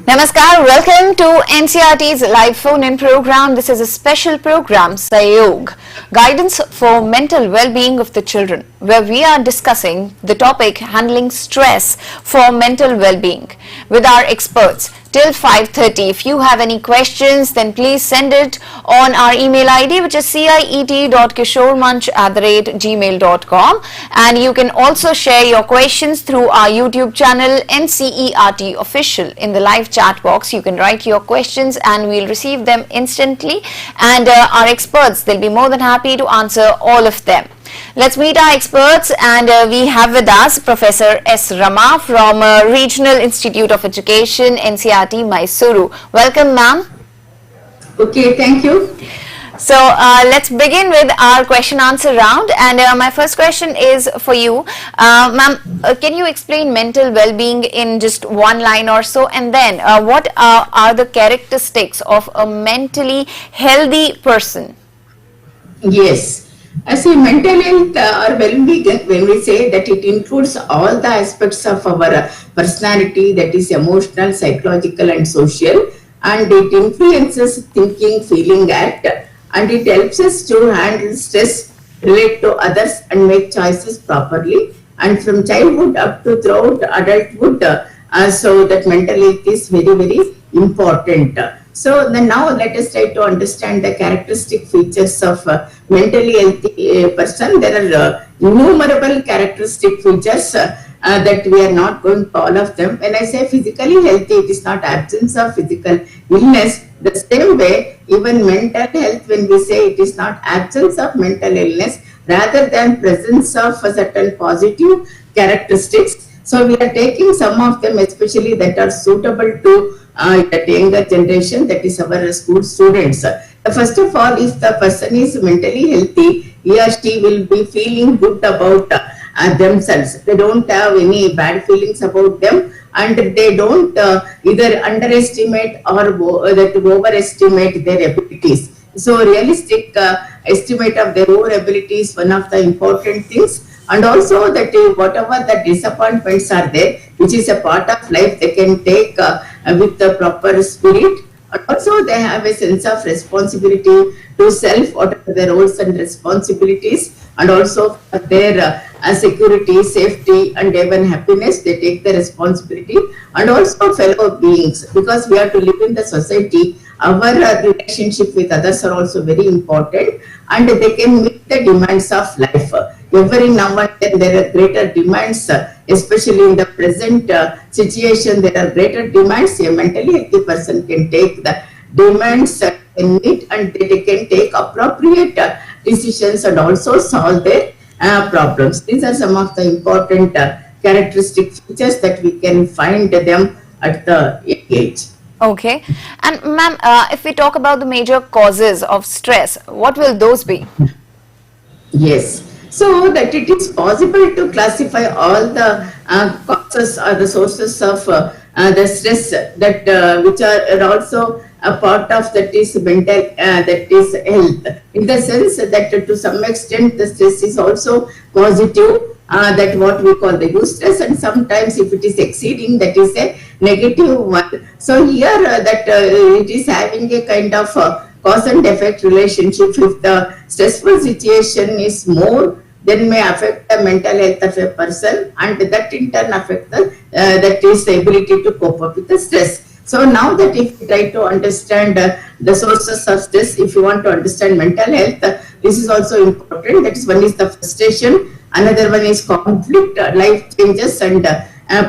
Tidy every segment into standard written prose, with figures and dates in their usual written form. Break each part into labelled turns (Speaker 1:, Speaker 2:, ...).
Speaker 1: Namaskar, welcome to NCRT's live phone-in program. This is a special program, Sahyog, Guidance for Mental Well-being of the Children, where we are discussing the topic handling stress for mental well-being with our experts till 5:30. If you have any questions, then please send it on our email ID, which is ciet.kishormunch@gmail.com, and you can also share your questions through our YouTube channel NCERT Official. In the live chat box, you can write your questions and we'll receive them instantly, and our experts, they'll be more than happy to answer all of them. Let's meet our experts, and we have with us Professor S. Rama from Regional Institute of Education, NCRT, Mysuru. Welcome, ma'am.
Speaker 2: Okay, thank you.
Speaker 1: So let's begin with our question answer round, and my first question is for you, ma'am. Can you explain mental well-being in just one line or so, and then what are the characteristics of a mentally healthy person?
Speaker 2: Yes. As a mental health or well-being, when we say that it includes all the aspects of our personality, that is emotional, psychological and social, and it influences thinking, feeling, act, and it helps us to handle stress, relate to others and make choices properly, and from childhood up to throughout adulthood, so that mental health is very, very important. So then now let us try to understand the characteristic features of a mentally healthy person. There are innumerable characteristic features that we are not going to all of them. When I say physically healthy, it is not absence of physical illness. The same way, even mental health, when we say it is not absence of mental illness, rather than presence of a certain positive characteristics. So we are taking some of them, especially that are suitable to the younger generation, that is our school students. First of all, if the person is mentally healthy, he or she will be feeling good about themselves. They don't have any bad feelings about them, and they don't either underestimate or overestimate their abilities. So realistic estimate of their own ability is one of the important things. And also that whatever the disappointments are there, which is a part of life, they can take with the proper spirit. And also they have a sense of responsibility to self, what are their roles and responsibilities, and also for their security, safety and even happiness, they take the responsibility. And also fellow beings, because we have to live in the society, our relationship with others are also very important, and they can meet the demands of life. Every now and then there are greater demands, especially in the present situation, there are greater demands. A mentally healthy person can take the demands and meet, and they can take appropriate decisions and also solve their problems. These are some of the important characteristic features that we can find them at the age.
Speaker 1: Okay. And ma'am, if we talk about the major causes of stress, what will those be?
Speaker 2: Yes. So that it is possible to classify all the causes or the sources of the stress that which are also a part of that is mental, that is health. In the sense that to some extent the stress is also positive, that what we call the eustress, and sometimes if it is exceeding, that is a negative one. So here that it is having a kind of cause and effect relationship. If the stressful situation is more, then may affect the mental health of a person, and that in turn affect the that is the ability to cope up with the stress. So now that if you try to understand the sources of stress, if you want to understand mental health, this is also important. That is, one is the frustration, another one is conflict, life changes and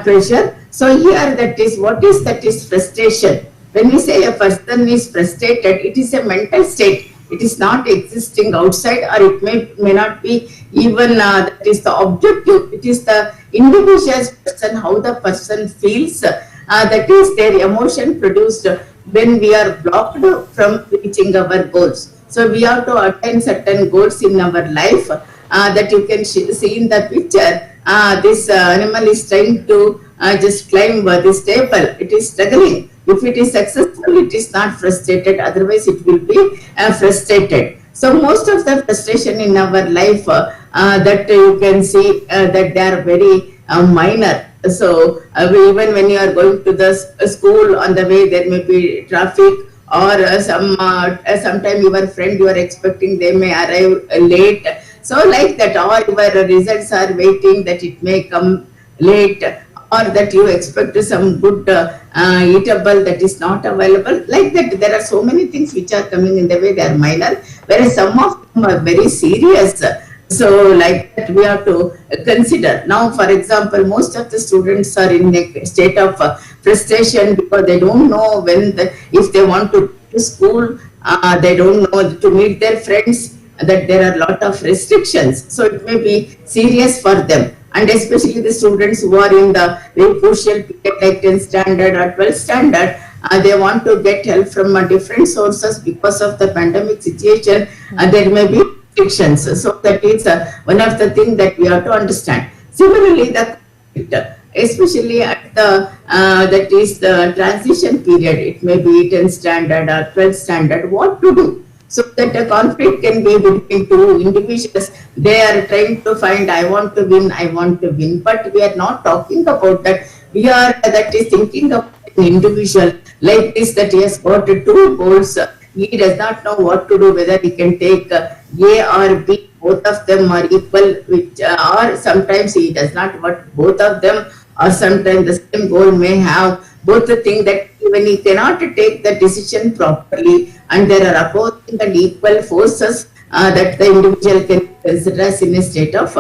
Speaker 2: pressure. So here that is, what is that is frustration. When we say a person is frustrated, it is a mental state. It is not existing outside, or it may not be even that is the objective. It is the individual person, how the person feels. That is their emotion produced when we are blocked from reaching our goals. So we have to attain certain goals in our life. That you can see in the picture. This animal is trying to just climb this table. It is struggling. If it is successful, it is not frustrated. Otherwise, it will be frustrated. So most of the frustration in our life that you can see that they are very minor. So even when you are going to the school, on the way there may be traffic, or sometime your friend you are expecting, they may arrive late. So like that, or your results are waiting, that it may come late, or that you expect some good eatable that is not available. Like that, there are so many things which are coming in the way, they are minor, whereas some of them are very serious. So like that, we have to consider. Now, for example, most of the students are in a state of frustration because they don't know if they want to go to school, they don't know to meet their friends, that there are a lot of restrictions. So it may be serious for them. And especially the students who are in the very crucial period like 10th standard or 12th standard, they want to get help from different sources because of the pandemic situation. There may be restrictions. So that is one of the things that we have to understand. Similarly, especially at the that is the transition period, it may be 10th standard or 12th standard, what to do? So that a conflict can be between two individuals. They are trying to find, I want to win, I want to win. But we are not talking about that. We are that is thinking of an individual like this, that he has got two goals. He does not know what to do, whether he can take A or B. Both of them are equal, which or sometimes he does not want both of them, or sometimes the same goal may have both the thing, that even he cannot take the decision properly, and there are opposing and equal forces that the individual can consider as in a state of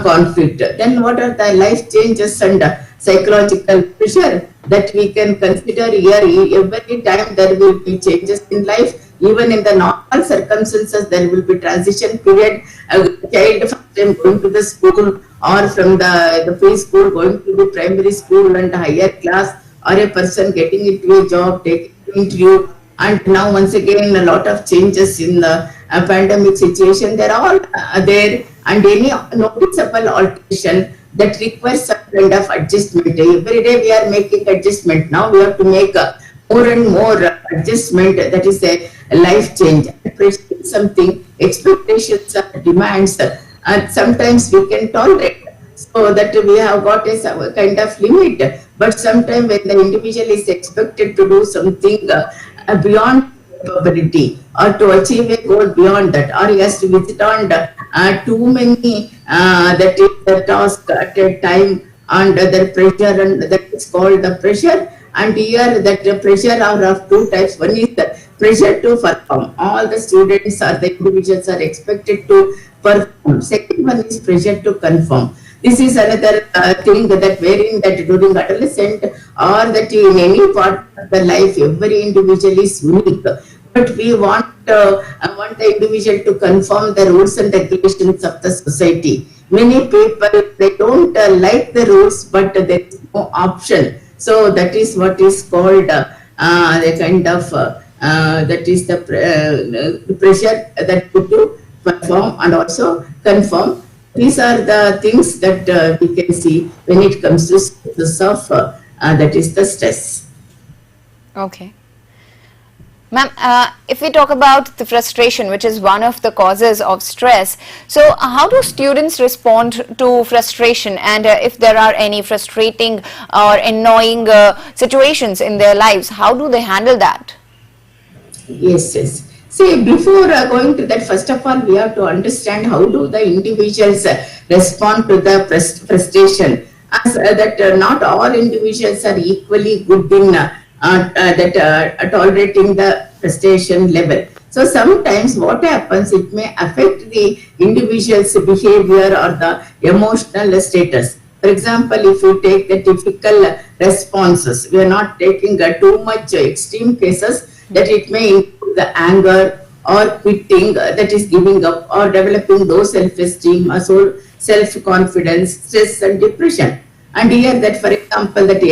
Speaker 2: conflict. Then what are the life changes and psychological pressure that we can consider here? Every time there will be changes in life. Even in the normal circumstances, there will be transition period. A child first time going to the school, or from the preschool going to the primary school and higher class, or a person getting into a job, taking an interview, and now once again a lot of changes in the pandemic situation. They're all there, and any noticeable alteration that requires some kind of adjustment. Every day we are making adjustment. Now we have to make more and more adjustment. That is a life change. Something, expectations, demands, and sometimes we can tolerate. So that we have got a kind of limit. But sometimes when the individual is expected to do something beyond capability, or to achieve a goal beyond that, or he has to visit on too many that is the task at a time, and the pressure, and that is called the pressure. And here that the pressure are of two types. One is the pressure to perform. All the students or the individuals are expected to perform. Second one is pressure to conform. This is another thing that wherein that during adolescent, or that in any part of the life, every individual is unique. But we want the individual to conform the rules and regulations of the society. Many people, they don't like the rules, but there is no option. So that is what is called the kind of that is the pressure that put to perform and also conform. These are the things that we can see when it comes to sources of that is the stress.
Speaker 1: Okay. Ma'am, if we talk about the frustration, which is one of the causes of stress, so how do students respond to frustration, and if there are any frustrating or annoying situations in their lives, how do they handle that?
Speaker 2: Yes. See, before going to that, first of all, we have to understand how do the individuals respond to the frustration. As that not all individuals are equally good in tolerating the frustration level. So sometimes what happens, it may affect the individual's behavior or the emotional status. For example, if you take the typical responses, we are not taking too much extreme cases, that it may include the anger or quitting, that is giving up, or developing low self-esteem, or self-confidence, stress and depression. And here that, for example, that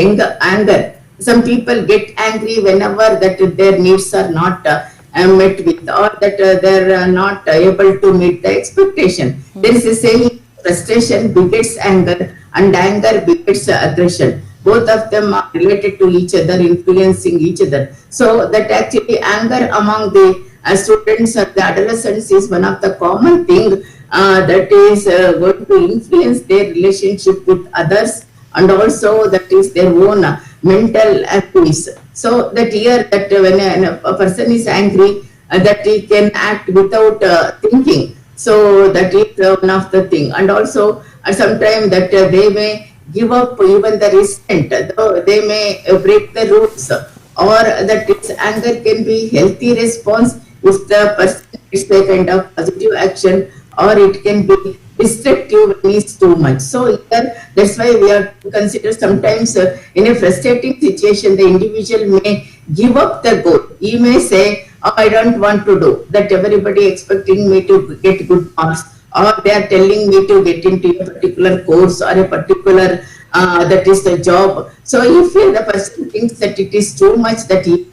Speaker 2: anger, some people get angry whenever that their needs are not met with, or that they are not able to meet the expectation. There is a saying, frustration begets anger and anger begets aggression. Both of them are related to each other, influencing each other. So that actually anger among the students or the adolescents is one of the common thing that is going to influence their relationship with others, and also that is their own mental peace. So that here that when a person is angry, that he can act without thinking. So that is one of the thing. And also sometimes that they may give up even the resent, though they may break the rules, or that is anger can be healthy response if the person is a kind of positive action, or it can be destructive when it's too much. So here, that's why we have to consider sometimes in a frustrating situation, the individual may give up the goal. He may say, oh, I don't want to do that. Everybody expecting me to get good marks, or they are telling me to get into a particular course or a particular that is the job. So if the person thinks that it is too much, that he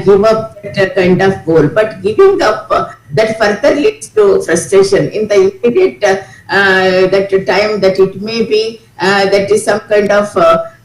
Speaker 2: give up that kind of goal, but giving up that further leads to frustration in the immediate that time, that it may be that is some kind of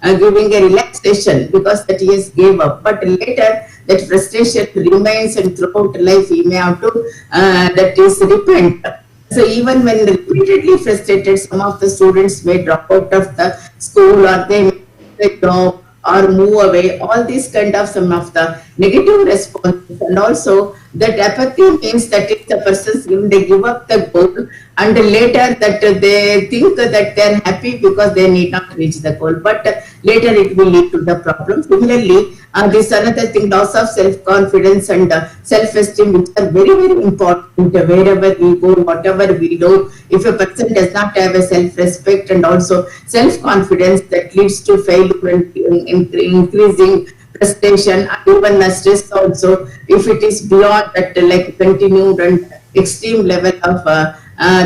Speaker 2: giving a relaxation because that he has gave up, but later that frustration remains, and throughout life he may have to that is repent. So even when repeatedly frustrated, some of the students may drop out of the school, or they may quit the job or move away. All these kind of some of the negative responses, and also that apathy means that if the persons they give up the goal, and later that they think that they are happy because they need not reach the goal, but later it will lead to the problem. Similarly, this another thing, loss of self-confidence and self-esteem, which are very, very important wherever we go, whatever we do. If a person does not have a self-respect and also self-confidence, that leads to failure and increasing frustration, and even stress also, if it is beyond that like continued and extreme level of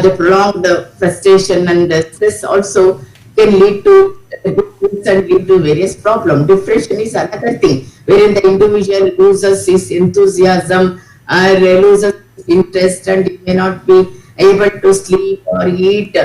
Speaker 2: the prolonged frustration and stress also can lead to and lead to various problems. Depression is another thing wherein the individual loses his enthusiasm or loses his interest, and he may not be able to sleep or eat.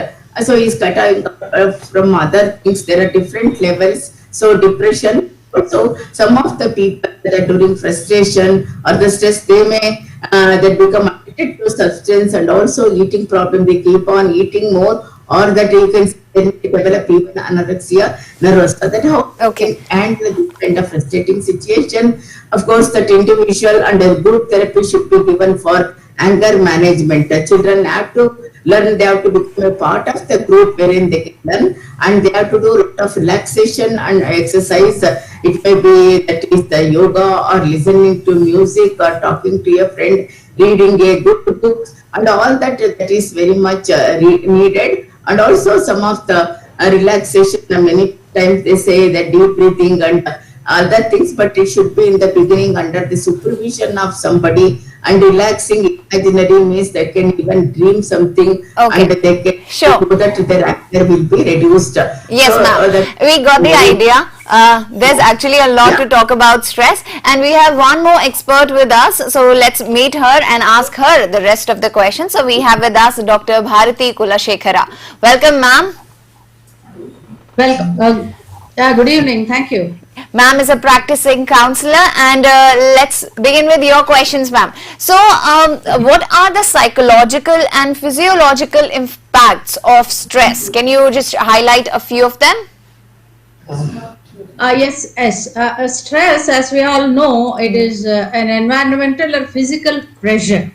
Speaker 2: So he is cut off from other things. There are different levels. So depression. So some of the people that are during frustration or the stress, they may that become addicted to substance, and also eating problem. They keep on eating more, or that you can develop even anorexia nervosa. That how
Speaker 1: Okay.
Speaker 2: and this kind of frustrating situation. Of course, that individual and a group therapy should be given for anger management. The children have to learn, they have to become a part of the group wherein they can learn, and they have to do a lot of relaxation and exercise. It may be that is the yoga, or listening to music, or talking to a friend, reading a good book, and all that that is very much needed. And also some of the relaxation, many times they say that deep breathing and other things, but it should be in the beginning under the supervision of somebody. And relaxing imaginary means they can even dream something,
Speaker 1: Okay.
Speaker 2: and they can
Speaker 1: Sure.
Speaker 2: so that their anger will be reduced.
Speaker 1: Yes,
Speaker 2: So,
Speaker 1: ma'am. We got the idea. There's actually a lot to talk about stress, and we have one more expert with us. So let's meet her and ask her the rest of the questions. So we have with us Dr. Bharati Kulashekara. Welcome, ma'am.
Speaker 3: Welcome. Good evening. Thank you.
Speaker 1: Ma'am is a practicing counselor, and let's begin with your questions, ma'am. So, what are the psychological and physiological impacts of stress? Can you just highlight a few of them?
Speaker 3: Yes. Stress, as we all know, it is an environmental or physical pressure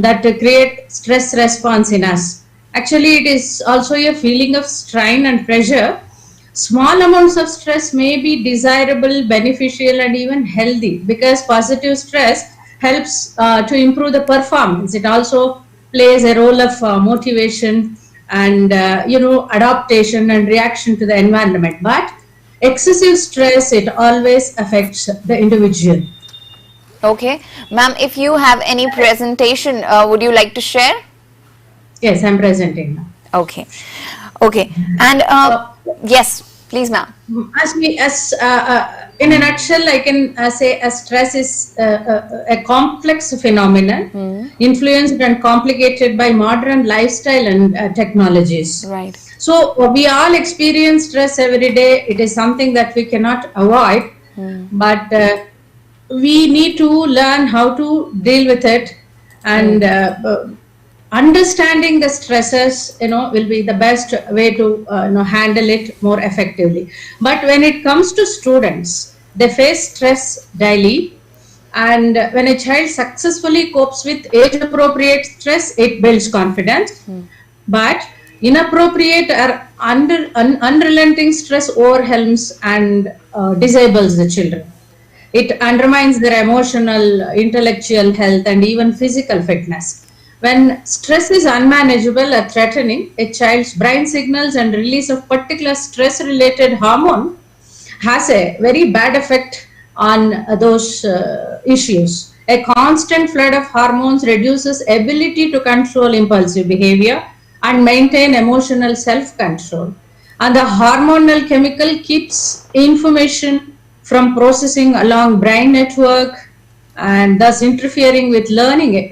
Speaker 3: that create stress response in us. Actually, it is also a feeling of strain and pressure. Small amounts of stress may be desirable, beneficial, and even healthy, because positive stress helps to improve the performance. It also plays a role of motivation and adaptation and reaction to the environment. But excessive stress, it always affects the individual.
Speaker 1: Okay, ma'am, if you have any presentation, would you like to share?
Speaker 3: Yes, I'm presenting now.
Speaker 1: Okay, okay, and yes, please, ma'am.
Speaker 3: In a nutshell, I can say a stress is a complex phenomenon influenced and complicated by modern lifestyle and technologies.
Speaker 1: Right.
Speaker 3: So we all experience stress every day. It is something that we cannot avoid, but we need to learn how to deal with it, and understanding the stresses, will be the best way to handle it more effectively. But when it comes to students, they face stress daily, and when a child successfully copes with age appropriate stress, it builds confidence. But inappropriate or unrelenting stress overwhelms and disables the children. It undermines their emotional, intellectual health, and even physical fitness. When stress is unmanageable or threatening, a child's brain signals and release of particular stress related hormone has a very bad effect on those issues. A constant flood of hormones reduces ability to control impulsive behavior and maintain emotional self-control. And the hormonal chemical keeps information from processing along brain network and thus interfering with learning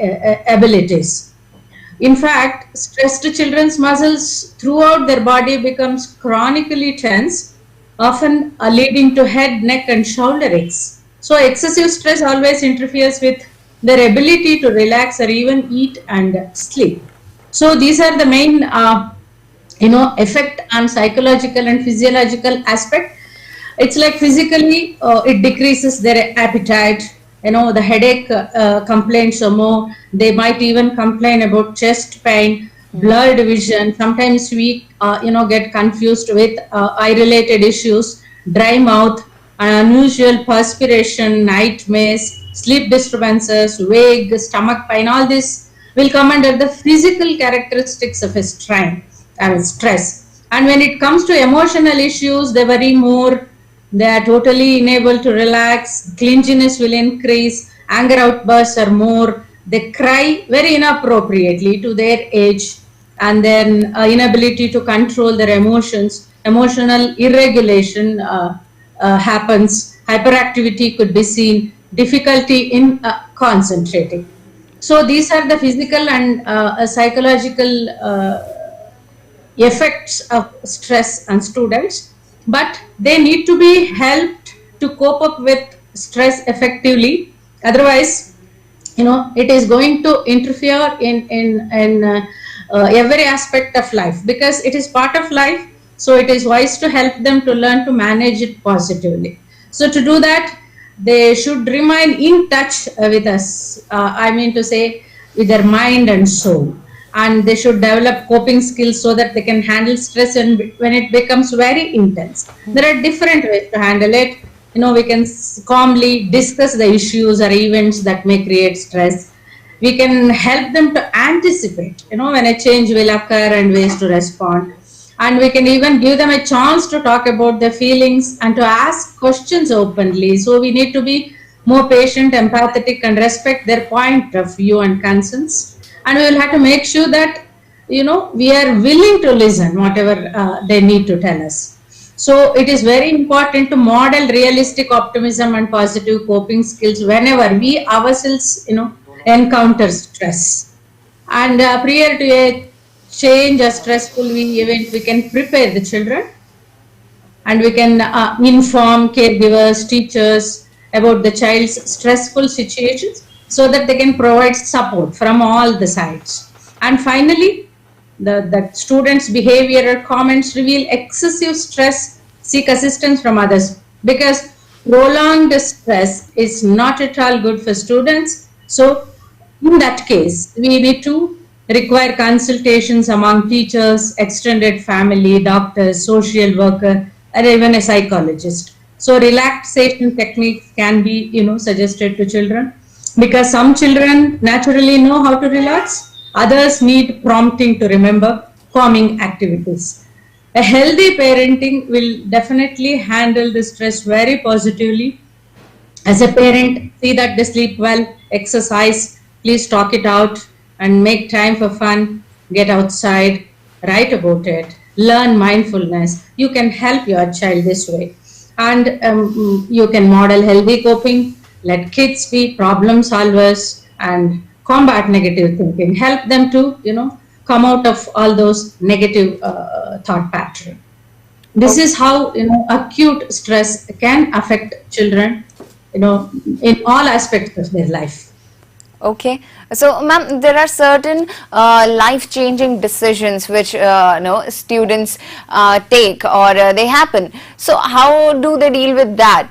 Speaker 3: abilities. In fact, stressed children's muscles throughout their body becomes chronically tense, often leading to head, neck, and shoulder aches. So excessive stress always interferes with their ability to relax or even eat and sleep. So these are the main, effect on psychological and physiological aspect. It's like physically, it decreases their appetite. The headache complaints are more. They might even complain about chest pain, blurred vision. Sometimes we, get confused with eye-related issues, dry mouth, unusual perspiration, nightmares, sleep disturbances, vague stomach pain. All this will come under the physical characteristics of a strain and stress. And when it comes to emotional issues, they worry more. They are totally unable to relax. Clinginess will increase. Anger outbursts are more. They cry very inappropriately to their age, and then inability to control their emotions. Emotional irregulation happens. Hyperactivity could be seen. Difficulty in concentrating. So these are the physical and psychological effects of stress on students, but they need to be helped to cope up with stress effectively. Otherwise, it is going to interfere in every aspect of life, because it is part of life. So it is wise to help them to learn to manage it positively. So to do that, they should remain in touch with us. I mean to say, with their mind and soul. And they should develop coping skills so that they can handle stress and when it becomes very intense. There are different ways to handle it. We can calmly discuss the issues or events that may create stress. We can help them to anticipate, when a change will occur and ways to respond. And we can even give them a chance to talk about their feelings and to ask questions openly. So we need to be more patient, empathetic, and respect their point of view and concerns. And we will have to make sure that, we are willing to listen whatever they need to tell us. So it is very important to model realistic optimism and positive coping skills whenever we ourselves, encounter stress. And prior to a change or stressful event, we can prepare the children, and we can inform caregivers, teachers about the child's stressful situations so that they can provide support from all the sides. And finally, the students' behavioral comments reveal excessive stress, seek assistance from others, because prolonged stress is not at all good for students. So in that case, we need to require consultations among teachers, extended family, doctors, social worker, or even a psychologist. So relaxation techniques can be, suggested to children, because some children naturally know how to relax. Others need prompting to remember calming activities. A healthy parenting will definitely handle the stress very positively. As a parent, see that they sleep well, exercise, please talk it out, and make time for fun, get outside, write about it, learn mindfulness. You can help your child this way. And you can model healthy coping, let kids be problem solvers and combat negative thinking, help them to, come out of all those negative thought patterns. This is how, acute stress can affect children, in all aspects of their life.
Speaker 1: Okay, so ma'am, there are certain life-changing decisions which students take or they happen. So how do they deal with that?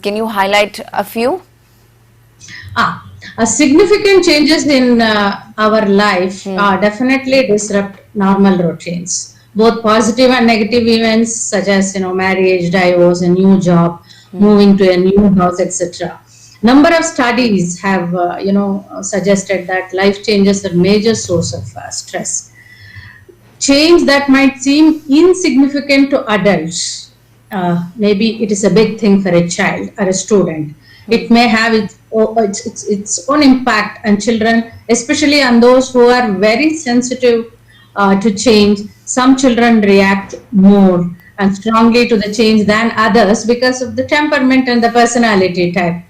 Speaker 1: Can you highlight a few?
Speaker 3: Significant changes in our life definitely disrupt normal routines. Both positive and negative events, such as marriage, divorce, a new job, moving to a new house, etc. Number of studies have suggested that life changes are a major source of stress. Change that might seem insignificant to adults, maybe it is a big thing for a child or a student. It may have its own impact on children, especially on those who are very sensitive to change. Some children react more and strongly to the change than others because of the temperament and the personality type.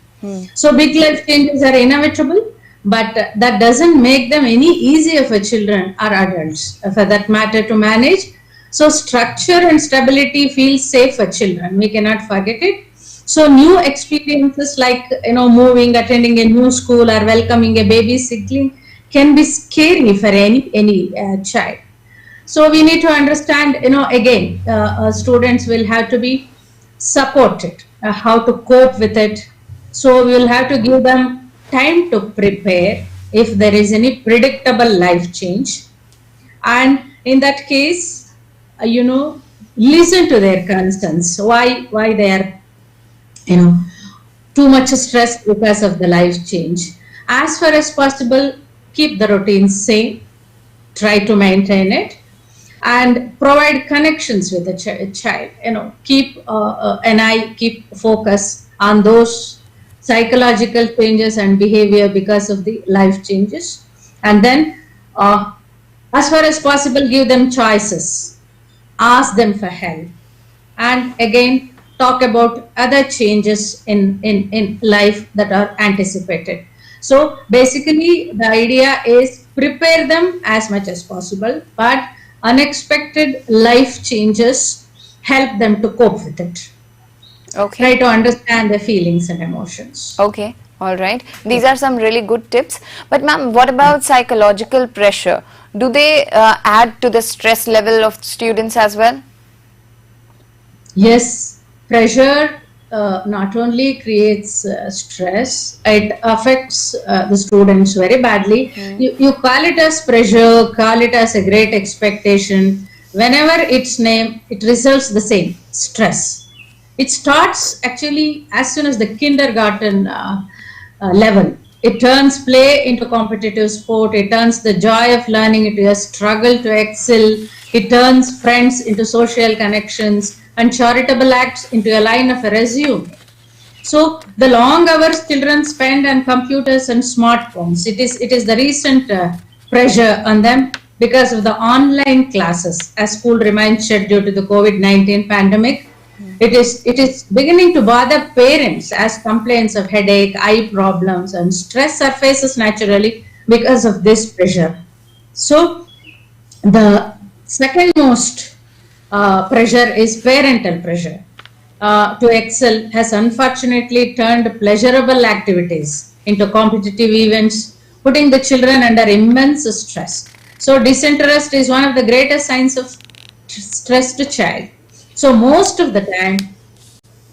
Speaker 3: So big life changes are inevitable, but that doesn't make them any easier for children or adults, for that matter, to manage. So structure and stability feel safe for children. We cannot forget it. So new experiences like moving, attending a new school, or welcoming a baby sibling can be scary for any child. So we need to understand, again, students will have to be supported, how to cope with it. So we will have to give them time to prepare if there is any predictable life change. And in that case, listen to their concerns, why they are, too much stress because of the life change. As far as possible, keep the routine same, try to maintain it, and provide connections with the child. Keep an eye, keep focus on those psychological changes and behavior because of the life changes. And then, as far as possible, give them choices, ask them for help, and again, talk about other changes in life that are anticipated. So basically, the idea is prepare them as much as possible, but unexpected life changes help them to cope with it.
Speaker 1: Okay.
Speaker 3: Try to understand their feelings and emotions.
Speaker 1: Okay, all right. These are some really good tips. But ma'am, what about psychological pressure? Do they add to the stress level of students as well?
Speaker 3: Yes, pressure not only creates stress, it affects the students very badly. You call it as pressure, call it as a great expectation. Whenever it's named, it results the same, stress. It starts actually as soon as the kindergarten level. It turns play into competitive sport. It turns the joy of learning into a struggle to excel. It turns friends into social connections and charitable acts into a line of a resume. So the long hours children spend on computers and smartphones, it is the recent pressure on them because of the online classes as school remains shut due to the COVID-19 pandemic. It is beginning to bother parents as complaints of headache, eye problems, and stress surfaces naturally because of this pressure. So the second most pressure is parental pressure. To excel has unfortunately turned pleasurable activities into competitive events, putting the children under immense stress. So disinterest is one of the greatest signs of stressed child. So most of the time,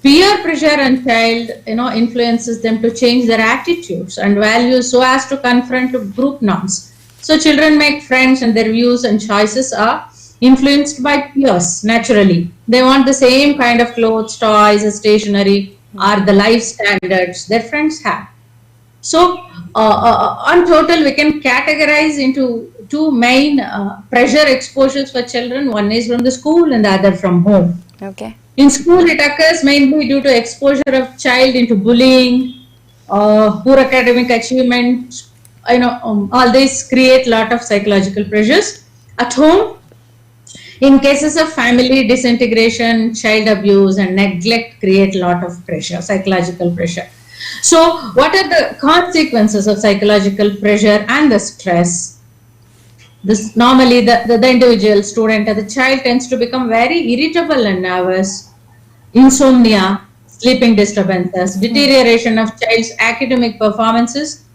Speaker 3: peer pressure on child, influences them to change their attitudes and values so as to confront group norms. So children make friends and their views and choices are influenced by peers naturally. They want the same kind of clothes, toys, stationery, or the life standards their friends have. So on total, we can categorize into two main pressure exposures for children. One is from the school and the other from home.
Speaker 1: Okay.
Speaker 3: In school, it occurs mainly due to exposure of child into bullying, poor academic achievement. All these create a lot of psychological pressures. At home, in cases of family disintegration, child abuse, and neglect create a lot of pressure, psychological pressure. So, what are the consequences of psychological pressure and the stress? This normally the individual student or the child tends to become very irritable and nervous, insomnia, sleeping disturbances, deterioration of child's academic performances,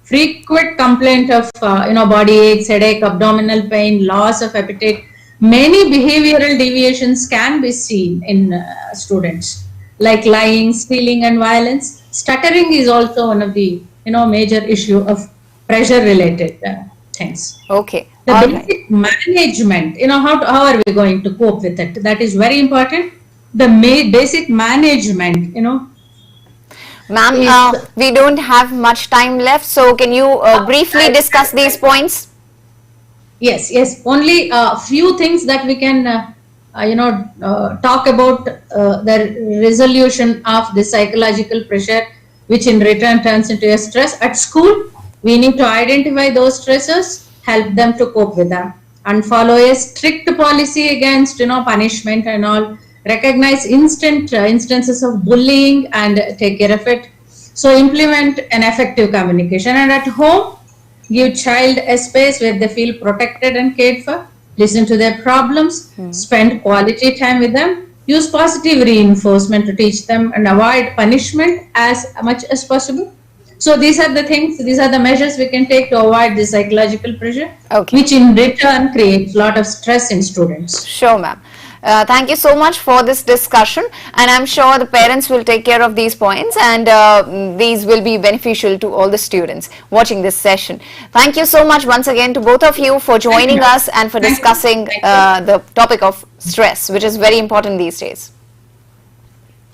Speaker 3: frequent complaint of body aches, headache, abdominal pain, loss of appetite. Many behavioral deviations can be seen in students, like lying, stealing, and violence. Stuttering is also one of the major issue of pressure related things.
Speaker 1: Okay.
Speaker 3: The
Speaker 1: All
Speaker 3: basic
Speaker 1: right.
Speaker 3: management, how are we going to cope with it? That is very important. The basic management,
Speaker 1: Ma'am,
Speaker 3: is
Speaker 1: we don't have much time left, so can you briefly discuss these points?
Speaker 3: yes. Only a few things that we can, talk about the resolution of the psychological pressure, which in return turns into a stress at school. We need to identify those stressors, help them to cope with them, and follow a strict policy against punishment and all. Recognize instances of bullying and take care of it. So implement an effective communication, and at home, give child a space where they feel protected and cared for. Listen to their problems, spend quality time with them, use positive reinforcement to teach them, and avoid punishment as much as possible. So these are the things, these are the measures we can take to avoid the psychological pressure,
Speaker 1: Okay.
Speaker 3: which in return creates a lot of stress in students.
Speaker 1: Sure, ma'am. Thank you so much for this discussion, and I'm sure the parents will take care of these points, and these will be beneficial to all the students watching this session. Thank you so much once again to both of you for joining us and for discussing the topic of stress, which is very important these days.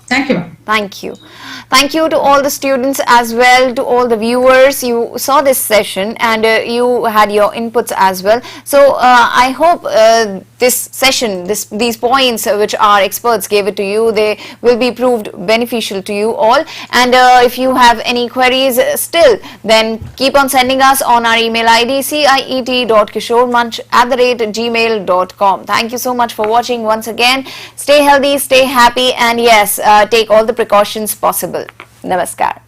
Speaker 3: Thank you.
Speaker 1: Thank you. Thank you to all the students as well, to all the viewers. You saw this session and you had your inputs as well. So I hope this session, these points which our experts gave it to you, they will be proved beneficial to you all. And if you have any queries still, then keep on sending us on our email ID ciet.kishoremunch@gmail.com. Thank you so much for watching once again. Stay healthy, stay happy, and yes, take all the precautions possible. Namaskar.